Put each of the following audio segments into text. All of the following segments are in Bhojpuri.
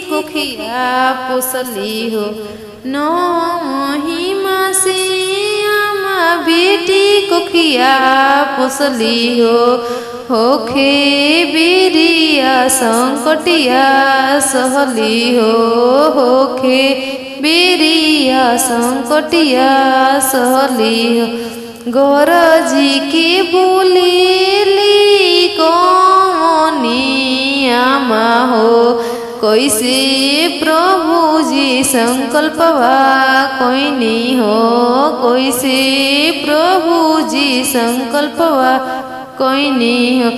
कोखिया पोसली हो। 9 महिमा से आमा बेटी कोखिया पोसली हो। होखे बेरिया संकटिया सहली हो। होखे बेरिया संकटिया सहली हो। गौरजी के बोलेली कौनी आमा हो। कैसे प्रभु जी संकल्पवा कोई नहीं हो। कैसे प्रभु जी संकल्पवा कोई नहीं हो।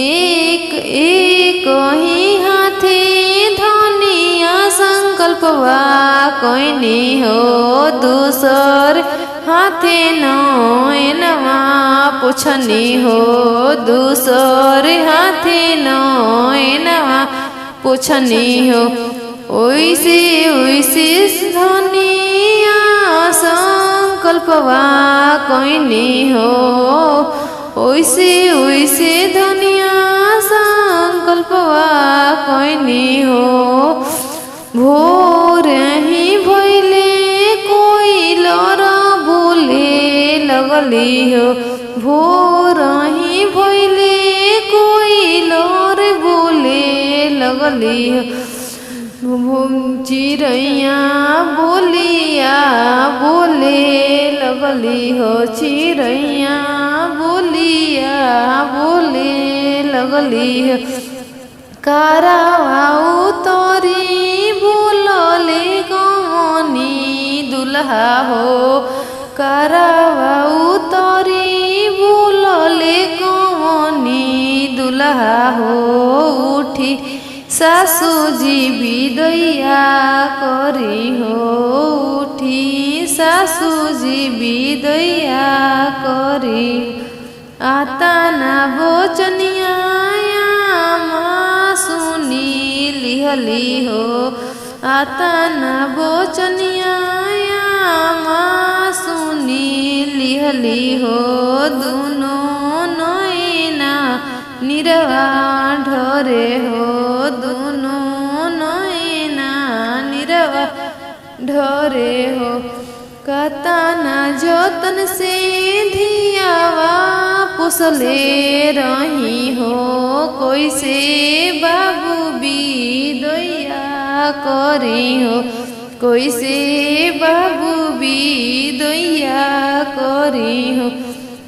एक एक ही हाथे धनिया संकल्पवा कोई नहीं हो। दूसर हाथे नवा पुछनी हो। दूसर हाथे नवा पुछनी हो। ओइसे ओइसे धनिया संकल्पवा कोई नहीं हो। ओइसे ओइसे धनिया संकल्पवा कोई नहीं हो। भोर ही भइले कोई लर बोले लगली हो। भोर ही भइले कोई लर बोले लगली हो। चिड़ैया बोलिया बोले लगली हो। चिड़ैया बोलिया बोले लगली हो। करावाऊ तोरी बोलले कौनी दुल्हा हो। करावाऊ तोरी बोलले कौनी दुल्हा हो। उठी सासू जी विदैया करी हो। उठी सासू जी विदैया करी। आता ना बोचनिया सुनी लिहली हो। आता ना बोचनिया सुनी लिहली हो। दोनों नैना निरवा ढरे हो। दोनों नैना निरवा ढरे हो। कतना जतन से धियावा पोसले रही हो। कैसे बाबू विदैया करी हो। कैसे बाबू विदैया करी हो।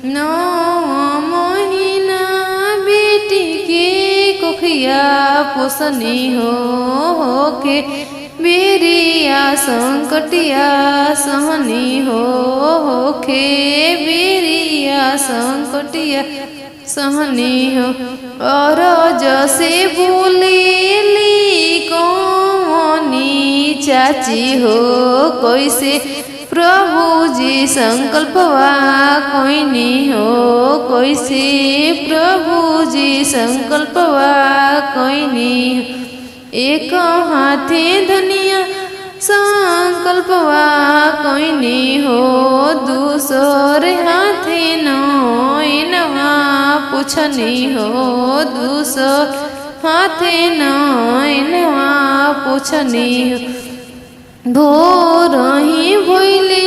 9 महीना बेटी के कोखिया पोसनी हो। के बेरिया संकटिया सहनी हो। के बेरिया संकटिया सहनी हो। और जैसे बोलेली कौनी चाची हो। कैसे प्रभु जी संकल्पवा कोई नहीं हो। कैसे प्रभु जी संकल्पवा कोई नहीं हो। एक हाथे धनिया संकल्पवा कोई नहीं हो। दूसर हाथे नवा पुछनी हो। दूसर हाथे नवा पुछनी हो। भोर ही भइले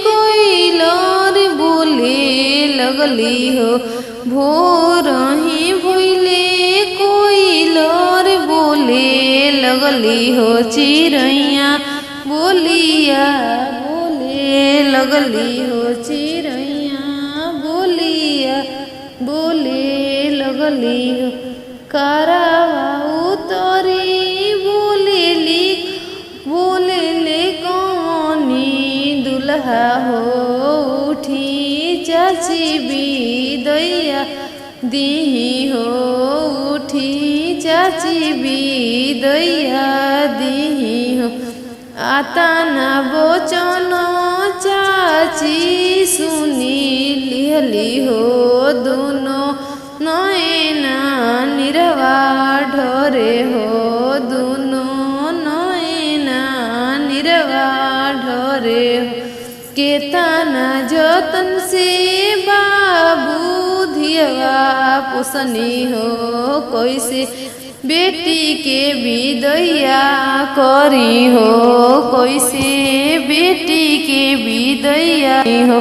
कोई लर बोले लगली हो। भोर ही भइले कोई लर बोले लगली हो। चिड़ैया बोलिया बोले लगली हो। चिड़ैया बोलिया बोले लगली हो। करावाऊ तोरी बोलेले कौनी दुल्हा हो। उठी चाची विदैया दीही हो। उठी चाची विदैया दीही हो। आता ना बोचनो चाची सुनी लिहली हो। दोनों नैना निरवा ढरे हो। दोनों नैना निरवा ढरे हो। केतना जतन से बाबू धियवा पोसनी हो। कैसे बेटी के विदैया करी हो कैसे बेटी के विदैया हो।